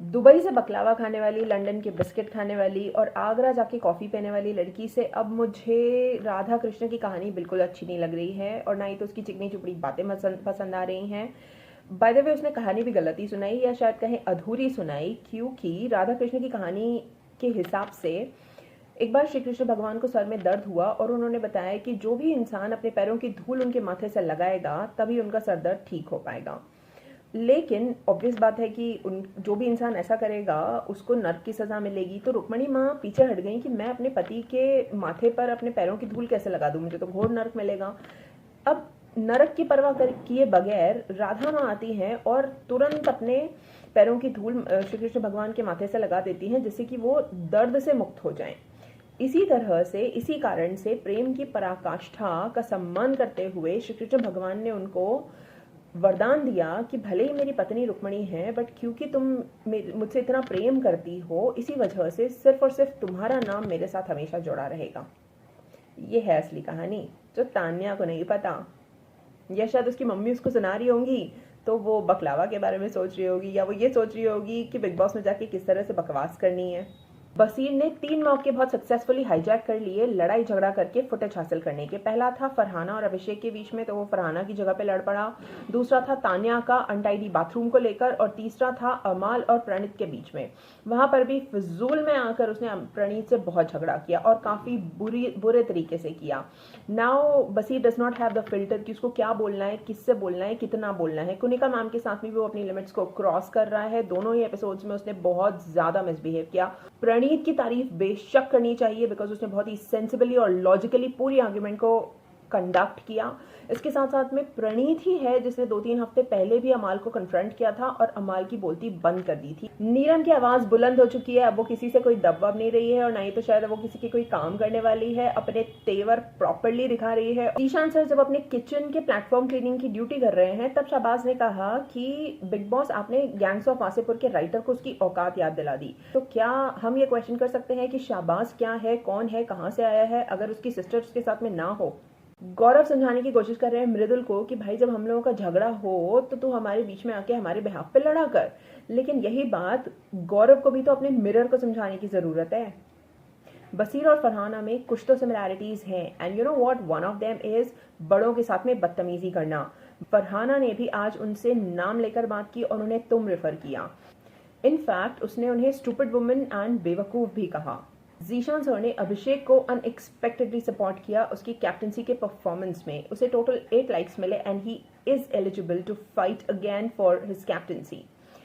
Dubai से बकलावा खाने वाली, लंदन के बिस्किट खाने वाली और आगरा जाके कॉफ़ी पीने वाली लड़की से अब मुझे राधा कृष्ण की कहानी बिल्कुल अच्छी नहीं लग रही है, और ना ही तो उसकी चिकनी चुपड़ी बातें पसंद आ रही हैं। बाय द वे उसने कहानी भी गलत ही सुनाई, या शायद कहें अधूरी सुनाई, क्योंकि राधा कृष्ण की कहानी के हिसाब से एक बार श्री कृष्ण भगवान को सर में दर्द हुआ और उन्होंने बताया कि जो भी इंसान अपने पैरों की धूल उनके माथे से लगाएगा तभी उनका सर दर्द ठीक हो पाएगा। लेकिन ऑब्वियस बात है कि जो भी इंसान ऐसा करेगा उसको नर्क की सजा मिलेगी। तो रुक्मणी माँ पीछे हट गई कि मैं अपने पति के माथे पर अपने पैरों की धूल कैसे लगा दूं, मुझे तो घोर नर्क मिलेगा। अब नरक की परवाह किए बगैर राधा माँ आती हैं और तुरंत अपने पैरों की धूल श्री कृष्ण भगवान के माथे से लगा देती हैं, जिससे कि वो दर्द से मुक्त हो जाएं। इसी तरह से, इसी कारण से प्रेम की पराकाष्ठा का सम्मान करते हुए श्री कृष्ण भगवान ने उनको वरदान दिया कि भले ही मेरी पत्नी रुक्मणी है, बट क्योंकि तुम मुझसे इतना प्रेम करती हो, इसी वजह से सिर्फ और सिर्फ तुम्हारा नाम मेरे साथ हमेशा जुड़ा रहेगा। ये है असली कहानी, जो तान्या को नहीं पता। या शायद उसकी मम्मी उसको सुना रही होंगी तो वो बकलावा के बारे में सोच रही होगी, या वो ये सोच रही होगी कि बिग बॉस में जाके किस तरह से बकवास करनी है। बसीर ने 3 मौके बहुत सक्सेसफुली हाईजैक कर लिए लड़ाई झगड़ा करके फुटेज हासिल करने के। पहला था फरहाना और अभिषेक के बीच में, तो वो फरहाना की जगह पे लड़ पड़ा। दूसरा था तान्या का अनटाइडी बाथरूम को लेकर, और तीसरा था अमाल और प्रणीत के बीच में। वहां पर भी फिजूल में आकर उसने प्रणीत से बहुत झगड़ा किया और काफी बुरे तरीके से किया। Now Baseer does not have the filter कि उसको क्या बोलना है, किससे बोलना है, कितना बोलना है। कुनिका मैम के साथ भी वो अपनी लिमिट्स को क्रॉस कर रहा है। दोनों ही एपिसोड्स में उसने बहुत ज्यादा मिसबिहेव किया। प्रणीत की तारीफ बेशक करनी चाहिए, बिकॉज उसने बहुत ही सेंसिबली और लॉजिकली पूरी आर्ग्यूमेंट को कंडक्ट किया। इसके साथ साथ में प्रणीत ही है जिसने 2-3 हफ्ते पहले भी अमाल को कन्फ्रंट किया था और अमाल की बोलती बंद कर दी थी। नीरम की आवाज बुलंद हो चुकी है, अब वो किसी से कोई दबदब नहीं रही है, और ना ही तो शायद वो किसी की कोई काम करने वाली है, अपने तेवर प्रॉपरली दिखा रही है। ईशान सर जब अपने किचन के प्लेटफॉर्म क्लीनिंग की ड्यूटी कर रहे हैं, तब शाहबाज ने कहा कि बिग बॉस आपने गैंग्स ऑफ वासेपुर के राइटर को उसकी औकात याद दिला दी। तो क्या हम ये क्वेश्चन कर सकते हैं कि शाहबाज क्या है, कौन है, कहाँ से आया है, अगर उसकी सिस्टर उसके साथ में ना हो? गौरव समझाने की कोशिश कर रहे हैं मृदुल को कि भाई जब हम लोगों का झगड़ा हो तो तू हमारे बीच में आके हमारे बिहाफ पे लड़ा कर। लेकिन यही बात गौरव को भी तो अपने मिरर को समझाने की जरूरत है। बसीर और फरहाना में कुछ तो सिमिलैरिटीज हैं, and you know what, one of them is बड़ों के साथ में बदतमीजी करना। फरहाना ने भी आज उनसे नाम लेकर बात की और उन्हें तुम रेफर किया। इनफैक्ट उसने उन्हें स्टूपिड वुमन एंड बेवकूफ भी कहा। जीशान सर ने अभिषेक को अनएक्सपेक्टेडली सपोर्ट किया उसकी कैप्टनसी के परफॉर्मेंस में। उसे टोटल 8 लाइक्स मिले and he is eligible to fight again for his captaincy.